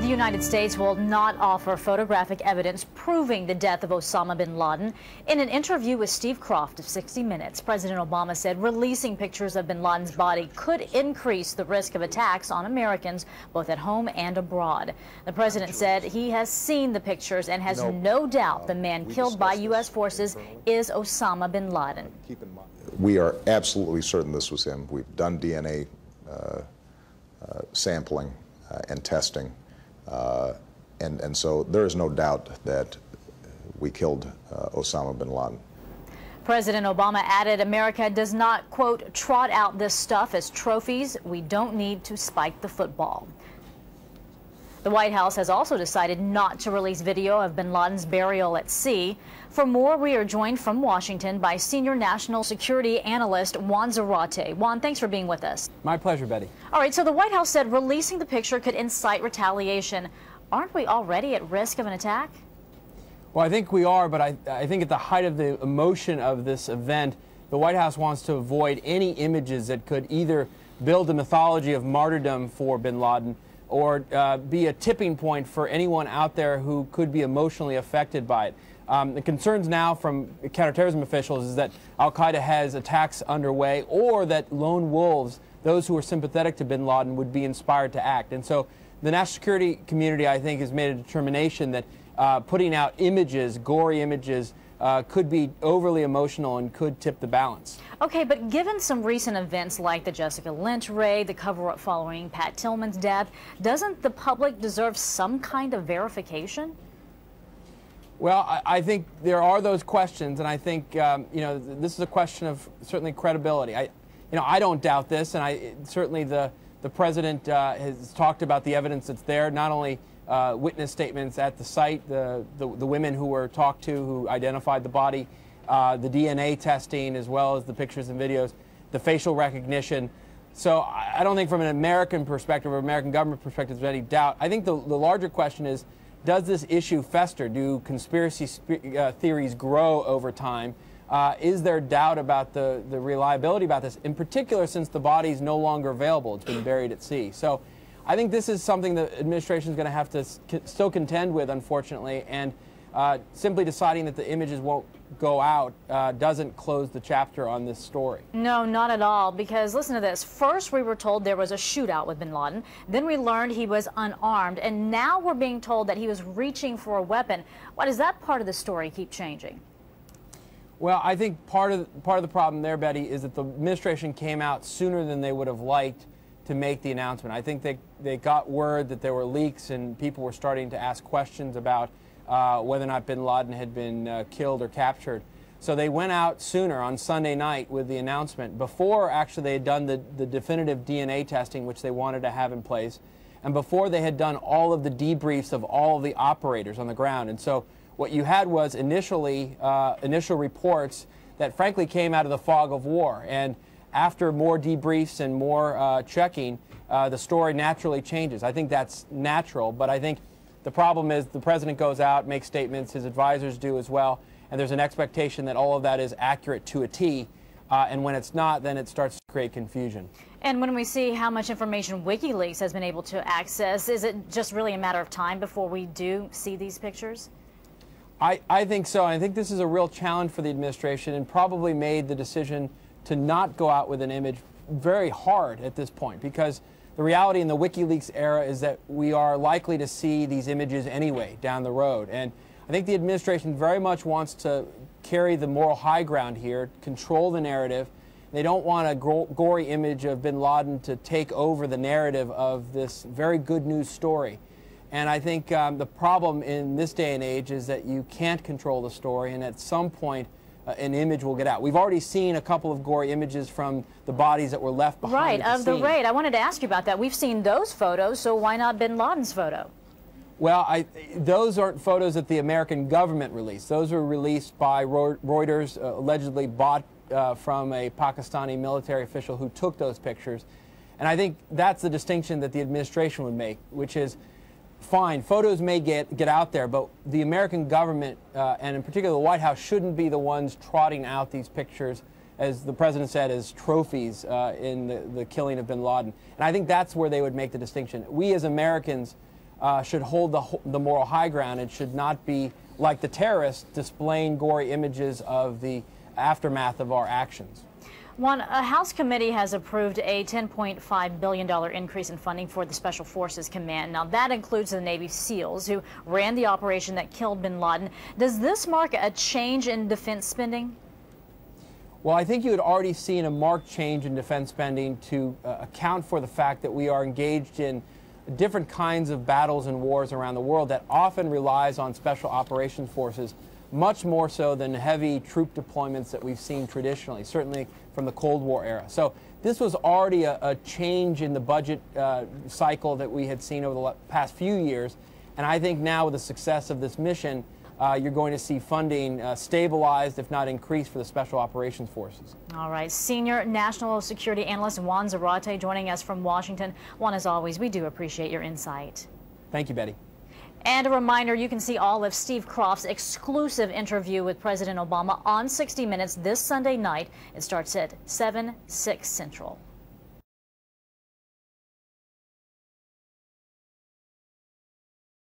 The United States will not offer photographic evidence proving the death of Osama bin Laden. In an interview with Steve Croft of 60 Minutes, President Obama said releasing pictures of bin Laden's body could increase the risk of attacks on Americans, both at home and abroad. The president said he has seen the pictures and has no doubt the man killed by U.S. forces is Osama bin Laden. We are absolutely certain this was him. We've done DNA sampling and testing. And so there is no doubt that we killed Osama bin Laden. President Obama added America does not, quote, trot out this stuff as trophies. We don't need to spike the football. The White House has also decided not to release video of bin Laden's burial at sea. For more, we are joined from Washington by senior national security analyst Juan Zarate. Juan, thanks for being with us. My pleasure, Betty. All right, so the White House said releasing the picture could incite retaliation. Aren't we already at risk of an attack? Well, I think we are, but I think at the height of the emotion of this event, the White House wants to avoid any images that could either build a mythology of martyrdom for bin Laden or be a tipping point for anyone out there who could be emotionally affected by it. The concerns now from counterterrorism officials is that al-Qaeda has attacks underway, or that lone wolves, those who are sympathetic to bin Laden, would be inspired to act. And so the national security community, I think, has made a determination that putting out images, gory images, could be overly emotional and could tip the balance. Okay, but given some recent events like the Jessica Lynch raid, the cover-up following Pat Tillman's death, doesn't the public deserve some kind of verification? Well, I think there are those questions, and I think this is a question of certainly credibility. I don't doubt this, and certainly the president has talked about the evidence that's there, not only witness statements at the site, the women who were talked to who identified the body, the DNA testing, as well as the pictures and videos, the facial recognition. So I don't think from an American perspective or American government perspective there's any doubt. I think the larger question is, does this issue fester? Do conspiracy theories grow over time? Is there doubt about the reliability about this, in particular since the body is no longer available? It's been buried at sea. So I think this is something the administration is going to have to still contend with, unfortunately, and simply deciding that the images won't go out doesn't close the chapter on this story. No, not at all, because listen to this. First, we were told there was a shootout with bin Laden. Then we learned he was unarmed, and now we're being told that he was reaching for a weapon. Why does that part of the story keep changing? Well, I think part of the problem there, Betty, is that the administration came out sooner than they would have liked to make the announcement. I think they got word that there were leaks and people were starting to ask questions about whether or not bin Laden had been killed or captured. So they went out sooner on Sunday night with the announcement, before actually they had done the definitive DNA testing, which they wanted to have in place, and before they had done all of the debriefs of all of the operators on the ground. And so what you had was initial reports that frankly came out of the fog of war. And after more debriefs and more checking, the story naturally changes. I think that's natural, but I think the problem is the president goes out, makes statements, his advisors do as well, and there's an expectation that all of that is accurate to a T, and when it's not, then it starts to create confusion. And when we see how much information WikiLeaks has been able to access, is it just really a matter of time before we do see these pictures? I think so. I think this is a real challenge for the administration, and probably made the decision to not go out with an image very hard at this point, because the reality in the WikiLeaks era is that we are likely to see these images anyway down the road. And I think the administration very much wants to carry the moral high ground here, control the narrative. They don't want a gory image of bin Laden to take over the narrative of this very good news story. And I think the problem in this day and age is that you can't control the story, and at some point an image will get out. We've already seen a couple of gory images from the bodies that were left behind. Right, of the raid. I wanted to ask you about that. We've seen those photos, so why not bin Laden's photo? Well, those aren't photos that the American government released. Those were released by Reuters, allegedly bought from a Pakistani military official who took those pictures. And I think that's the distinction that the administration would make, which is, fine, photos may get out there, but the American government, and in particular the White House, shouldn't be the ones trotting out these pictures, as the president said, as trophies in the killing of bin Laden. And I think that's where they would make the distinction. We as Americans should hold the moral high ground and should not be, like the terrorists, displaying gory images of the aftermath of our actions. Juan, a House committee has approved a $10.5 billion increase in funding for the Special Forces Command. Now, that includes the Navy SEALs who ran the operation that killed bin Laden. Does this mark a change in defense spending? Well, I think you had already seen a marked change in defense spending to account for the fact that we are engaged in different kinds of battles and wars around the world that often relies on special operations forces, much more so than heavy troop deployments that we've seen traditionally, certainly from the Cold War era. So this was already a change in the budget cycle that we had seen over the past few years. And I think now with the success of this mission, you're going to see funding stabilized, if not increased, for the Special Operations Forces. All right. Senior National Security Analyst Juan Zarate joining us from Washington. Juan, as always, we do appreciate your insight. Thank you, Betty. And a reminder, you can see all of Steve Kroft's exclusive interview with President Obama on 60 Minutes this Sunday night. It starts at 7, 6 Central.